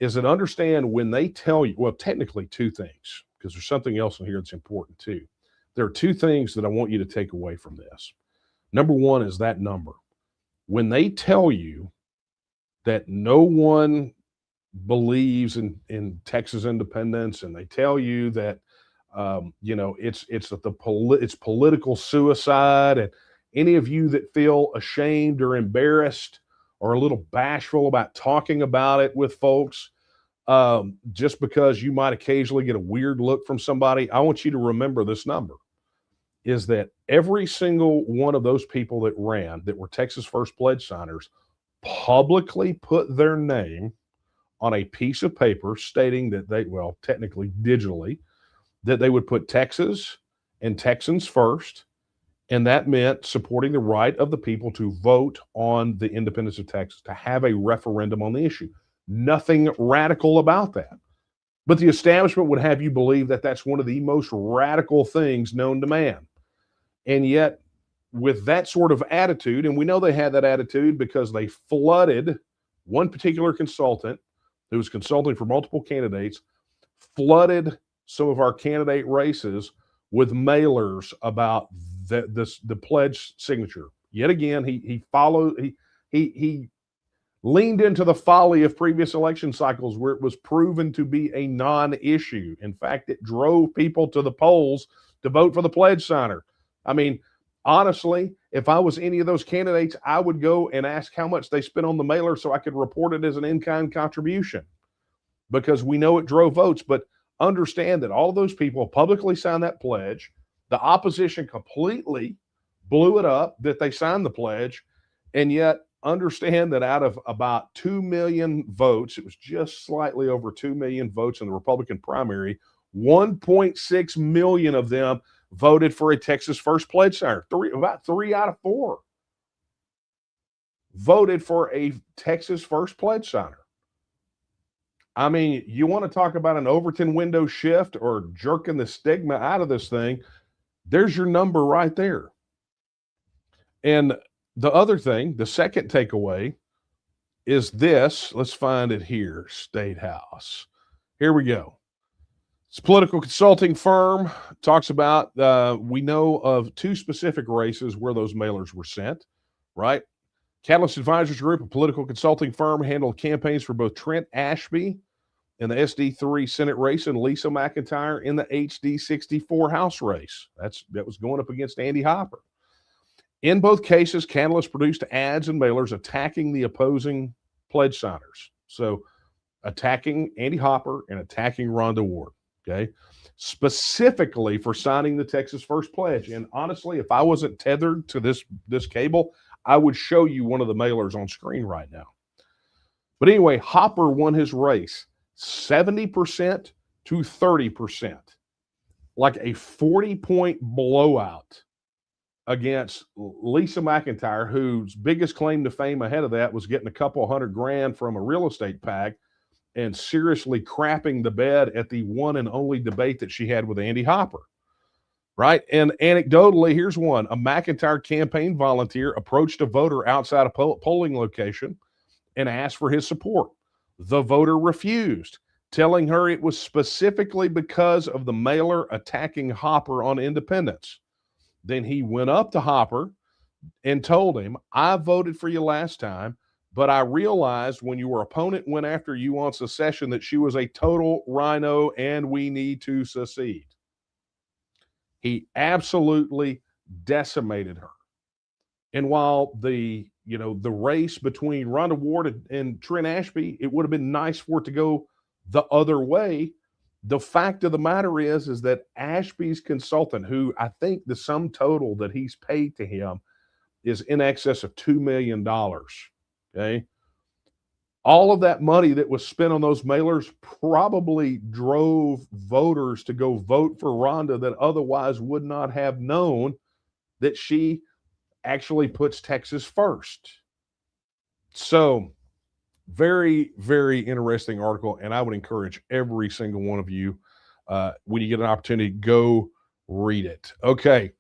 is that understand when they tell you, well, technically 2 things, because there's something else in here that's important too. There are 2 things that I want you to take away from this. Number 1 is that number. When they tell you that no one believes in Texas independence, and they tell you that it's political suicide, and any of you that feel ashamed or embarrassed or a little bashful about talking about it with folks, just because you might occasionally get a weird look from somebody, I want you to remember this number, is that every single one of those people that ran that were Texas First pledge signers publicly put their name on a piece of paper stating that technically digitally, that they would put Texas and Texans first. And that meant supporting the right of the people to vote on the independence of Texas, to have a referendum on the issue. Nothing radical about that. But the establishment would have you believe that that's one of the most radical things known to man. And yet, with that sort of attitude, and we know they had that attitude because they flooded one particular consultant who was consulting for multiple candidates, flooded some of our candidate races with mailers about the pledge signature. Yet again, he leaned into the folly of previous election cycles where it was proven to be a non-issue. In fact, it drove people to the polls to vote for the pledge signer. I mean, honestly, if I was any of those candidates, I would go and ask how much they spent on the mailer so I could report it as an in-kind contribution, because we know it drove votes. But understand that all of those people publicly signed that pledge. The opposition completely blew it up that they signed the pledge. And yet understand that out of about 2 million votes, it was just slightly over 2 million votes in the Republican primary, 1.6 million of them voted for a Texas First pledge signer. About 3 out of 4 voted for a Texas First pledge signer. I mean, you want to talk about an Overton window shift or jerking the stigma out of this thing, there's your number right there. And the other thing, the second takeaway is this. Let's find it here, State House. Here we go. It's a political consulting firm. Talks about, we know of 2 specific races where those mailers were sent, right? Catalyst Advisors Group, a political consulting firm, handled campaigns for both Trent Ashby in the SD3 Senate race and Lisa McIntyre in the HD64 House race. That was going up against Andy Hopper. In both cases, Catalyst produced ads and mailers attacking the opposing pledge signers. So attacking Andy Hopper and attacking Rhonda Ward, okay? Specifically for signing the Texas First Pledge. And honestly, if I wasn't tethered to this cable, I would show you one of the mailers on screen right now. But anyway, Hopper won his race 70% to 30%, like a 40-point blowout against Lisa McIntyre, whose biggest claim to fame ahead of that was getting a couple $100,000 from a real estate PAC and seriously crapping the bed at the one and only debate that she had with Andy Hopper, right? And anecdotally, here's one. A McIntyre campaign volunteer approached a voter outside a polling location and asked for his support. The voter refused, telling her it was specifically because of the mailer attacking Hopper on independence. Then he went up to Hopper and told him, I voted for you last time, but I realized when your opponent went after you on secession that she was a total rhino and we need to secede. He absolutely decimated her. And while the race between Rhonda Ward and Trent Ashby, it would have been nice for it to go the other way. The fact of the matter is that Ashby's consultant, who I think the sum total that he's paid to him is in excess of $2 million. Okay. All of that money that was spent on those mailers probably drove voters to go vote for Rhonda that otherwise would not have known that she actually puts Texas first. So, very, very interesting article. And I would encourage every single one of you, when you get an opportunity, go read it. Okay.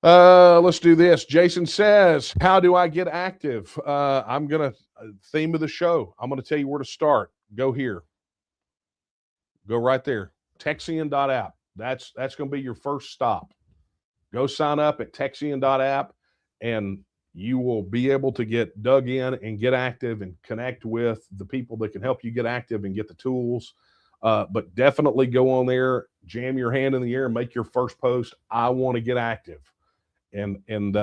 Let's do this. Jason says, how do I get active? I'm going to, theme of the show, I'm going to tell you where to start. Go here. Go right there. TEXIAN.app. That's going to be your first stop. Go sign up at TEXIAN.app, and you will be able to get dug in and get active and connect with the people that can help you get active and get the tools. But definitely go on there, jam your hand in the air, and make your first post. I want to get active. And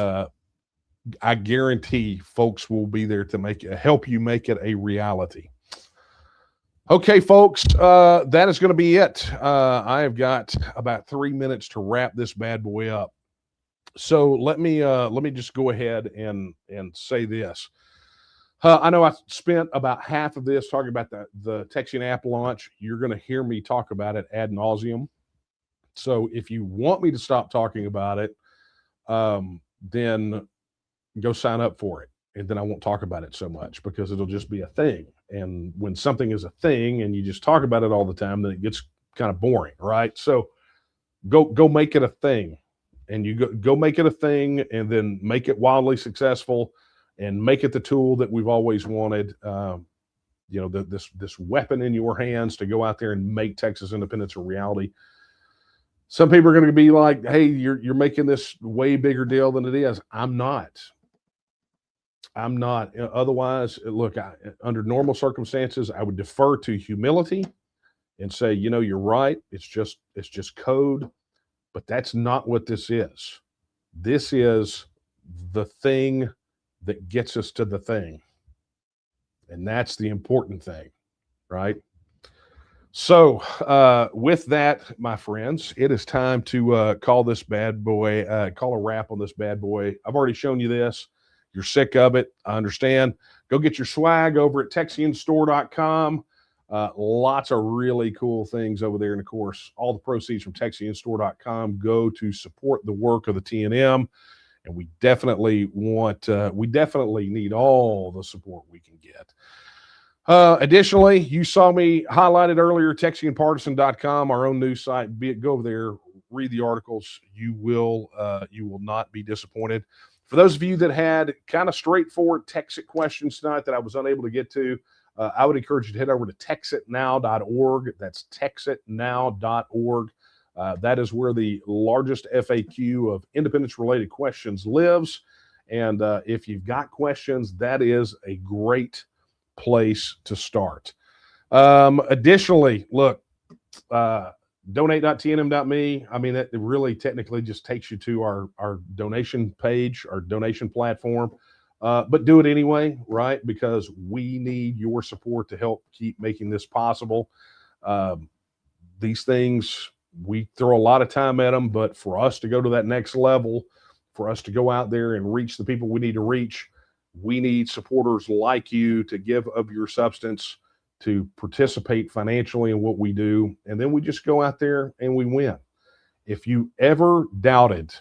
I guarantee folks will be there to help you make it a reality. Okay, folks, that is going to be it. I have got about 3 minutes to wrap this bad boy up. So let me just go ahead and say this. I know I spent about half of this talking about the TEXIAN app launch. You're going to hear me talk about it ad nauseum. So if you want me to stop talking about it, then go sign up for it. And then I won't talk about it so much because it'll just be a thing. And when something is a thing and you just talk about it all the time, then it gets kind of boring, right? So go make it a thing. And you go make it a thing, and then make it wildly successful, and make it the tool that we've always wanted. This weapon in your hands to go out there and make Texas independence a reality. Some people are going to be like, "Hey, you're making this way bigger deal than it is." I'm not. Otherwise, look, under normal circumstances, I would defer to humility and say, you're right. It's just code. But that's not what this is. This is the thing that gets us to the thing. And that's the important thing, right? So with that, my friends, it is time to call this bad boy, call a wrap on this bad boy. I've already shown you this. You're sick of it. I understand. Go get your swag over at TEXIANStore.com. Lots of really cool things over there. And of course, all the proceeds from TEXIANStore.com go to support the work of the TNM. And we definitely need all the support we can get. Additionally, you saw me highlighted earlier, TEXIANPartisan.com, our own news site. Go over there, read the articles. You will not be disappointed. For those of you that had kind of straightforward Texit questions tonight that I was unable to get to, I would encourage you to head over to texitnow.org. That's texitnow.org. That is where the largest FAQ of independence-related questions lives. And if you've got questions, that is a great place to start. Additionally, look, donate.tnm.me. I mean, that really technically just takes you to our donation page, our donation platform. But do it anyway, right? Because we need your support to help keep making this possible. These things, we throw a lot of time at them, but for us to go to that next level, for us to go out there and reach the people we need to reach, we need supporters like you to give of your substance, to participate financially in what we do. And then we just go out there and we win. If you ever doubted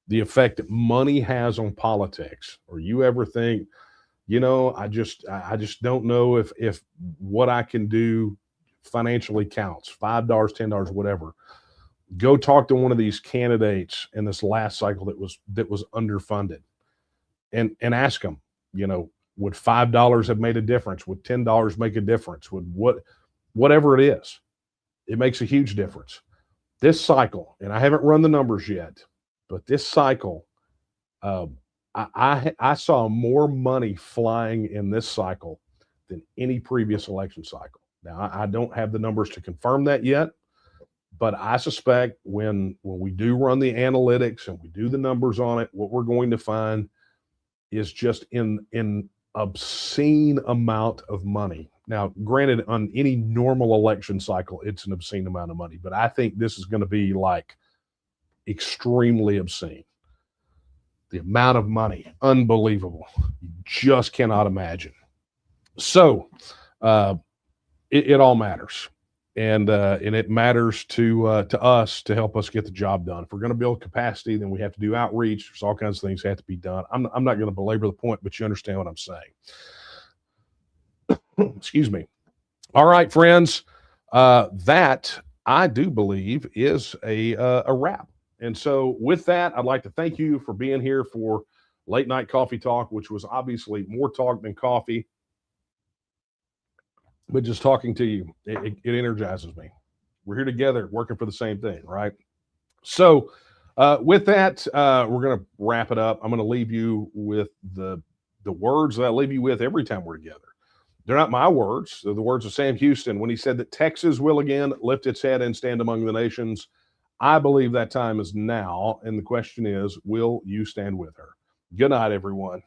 the effect that money has on politics, or you ever think, I just don't know if what I can do financially counts, $5, $10, whatever, go talk to one of these candidates in this last cycle that was underfunded, and ask them, would $5 have made a difference? Would $10 make a difference? Would whatever it is, it makes a huge difference. This cycle, and I haven't run the numbers yet, but this cycle, I saw more money flying in this cycle than any previous election cycle. Now, I don't have the numbers to confirm that yet, But I suspect when we do run the analytics and we do the numbers on it, what we're going to find is just in obscene amount of money. Now, granted, on any normal election cycle, it's an obscene amount of money, but I think this is going to be like extremely obscene. The amount of money, unbelievable. You just cannot imagine. So it all matters. And it matters to us to help us get the job done. If we're going to build capacity, then we have to do outreach. There's all kinds of things that have to be done. I'm not going to belabor the point, but you understand what I'm saying. Excuse me. All right, friends. That I do believe is a wrap. And so with that, I'd like to thank you for being here for Late Night Coffee Talk, which was obviously more talk than coffee. But just talking to you, it energizes me. We're here together working for the same thing, right? So with that, we're going to wrap it up. I'm going to leave you with the words that I leave you with every time we're together. They're not my words. They're the words of Sam Houston when he said that Texas will again lift its head and stand among the nations. I believe that time is now. And the question is, will you stand with her? Good night, everyone.